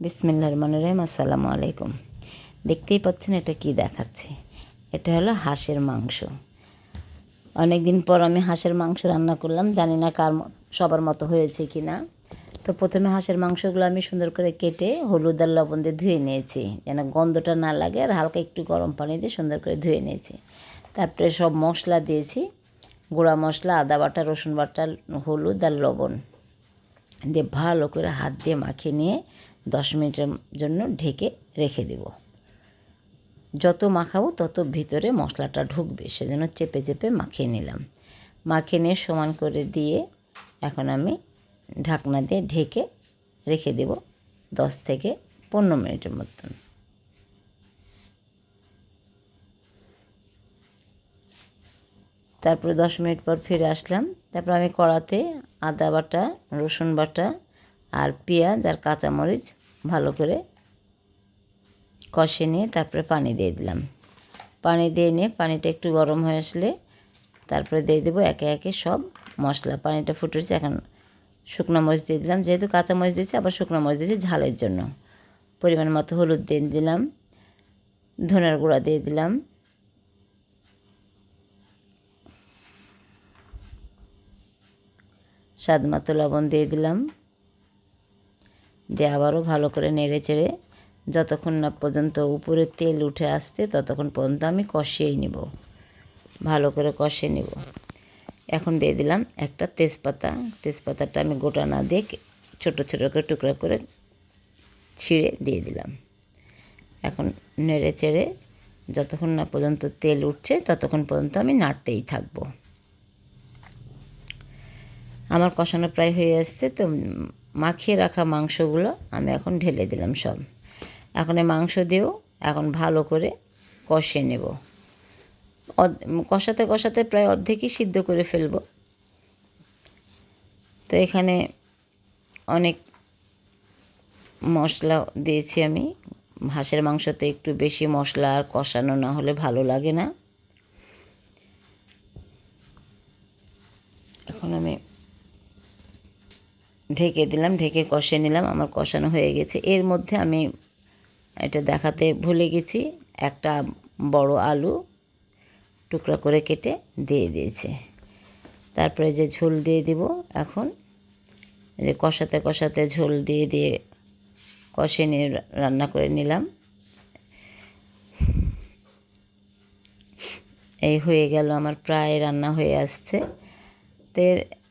বিসমিল্লাহির রহমানির রহিম। আসসালামু আলাইকুম। দেখতেই পাচ্ছেন এটা কি দেখাচ্ছি। এটা হলো হাঁসের মাংস। অনেক দিন পর আমি হাঁসের মাংস রান্না করলাম, জানি না সবার মতো হয়েছে কি না। তো প্রথমে হাঁসের মাংসগুলো আমি সুন্দর করে কেটে হলুদ আর লবণ দিয়ে ধুয়ে নিয়েছি, যেন গন্ধটা না লাগে, আর হালকা একটু গরম পানি দিয়ে সুন্দর করে ধুয়ে নিয়েছি। তারপরে সব মশলা দিয়েছি, গুঁড়া মশলা, আদা বাটা, রসুন বাটা, হলুদ আর লবণ দিয়ে ভালো করে হাত দিয়ে মাখিয়ে নিয়ে 10 মিনিটের জন্য ঢেকে রেখে দেব। যত মাখাবো তত ভিতরে মশলাটা ঢুকবে, সেজন্য চেপে চেপে মাখিয়ে নিলাম। মাখিয়ে নিয়ে সমান করে দিয়ে এখন আমি ঢাকনা দিয়ে ঢেকে রেখে দেব 10 থেকে 15 মিনিটের মতন। তারপরে 10 মিনিট পর ফিরে আসলাম। তারপর আমি কড়াতে আদা বাটা, রসুন বাটা আর পেঁয়াজ আর কাঁচামরিচ ভালো করে কষে নিয়ে তারপরে পানি দিয়ে দিলাম। পানি দিয়ে নিয়ে পানিটা একটু গরম হয়ে আসলে তারপরে দিয়ে দেবো একে একে সব মশলা। পানিটা ফুটেছে, এখন শুকনো মরিচ দিয়ে দিলাম, যেহেতু কাঁচা মরিচ দিয়েছি আবার শুকনো মরিচ দিয়েছি ঝালের জন্য। পরিমাণ মতো হলুদ দিয়ে দিলাম, ধনের গুঁড়া দিয়ে দিলাম, স্বাদ মতো লবণ দিয়ে দিলাম, দিয়ে আবারও ভালো করে নেড়ে চেড়ে যতক্ষণ না পর্যন্ত উপরে তেল উঠে আসছে ততক্ষণ পর্যন্ত আমি কষিয়েই নেব, ভালো করে কষিয়ে নেব। এখন দিয়ে দিলাম একটা তেজপাতা। তেজপাতাটা আমি গোটা না দিয়ে ছোটো ছোটো করে টুকরা করে ছিঁড়ে দিয়ে দিলাম। এখন নেড়ে চেড়ে যতক্ষণ না পর্যন্ত তেল উঠছে ততক্ষণ পর্যন্ত আমি নাড়তেই থাকবো। আমার কষানো প্রায় হয়ে আসছে, তো মাখিয়ে রাখা মাংসগুলো আমি এখন ঢেলে দিলাম সব। এখন এই মাংস দিয়েও এখন ভালো করে কষিয়ে নেব। কষাতে কষাতে প্রায় অর্ধেকই সিদ্ধ করে ফেলব। তো এখানে অনেক মশলা দিয়েছি আমি। হাঁসের মাংসতে একটু বেশি মশলা আর কষানো না হলে ভালো লাগে না। এখন আমি ঢেকে দিলাম, ঢেকে কষিয়ে নিলাম। আমার কষানো হয়ে গেছে। এর মধ্যে আমি এটা দেখাতে ভুলে গেছি, একটা বড় আলু টুকরা করে কেটে দিয়ে দিয়েছে। তারপরে যে ঝোল দিয়ে দিব। এখন যে কষাতে কষাতে ঝোল দিয়ে দিয়ে কষিয়ে নিয়ে রান্না করে নিলাম। এই হয়ে গেল, আমার প্রায় রান্না হয়ে আসছে। তো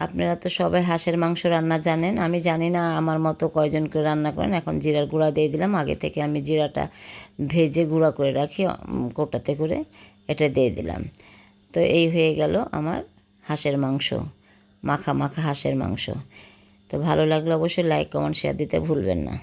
আপনারা তো সবাই হাঁসের মাংস রান্না জানেন, আমি জানি না আমার মতো কয়জন করে রান্না করেন। এখন জিরার গুঁড়া দিয়ে দিলাম। আগে থেকে আমি জিরাটা ভেজে গুঁড়া করে রাখি কৌটাতে করে, এটা দিয়ে দিলাম। তো এই হয়ে গেল আমার হাঁসের মাংস, মাখা মাখা হাঁসের মাংস। তো ভালো লাগলে অবশ্যই লাইক, কমেন্ট, শেয়ার দিতে ভুলবেন না।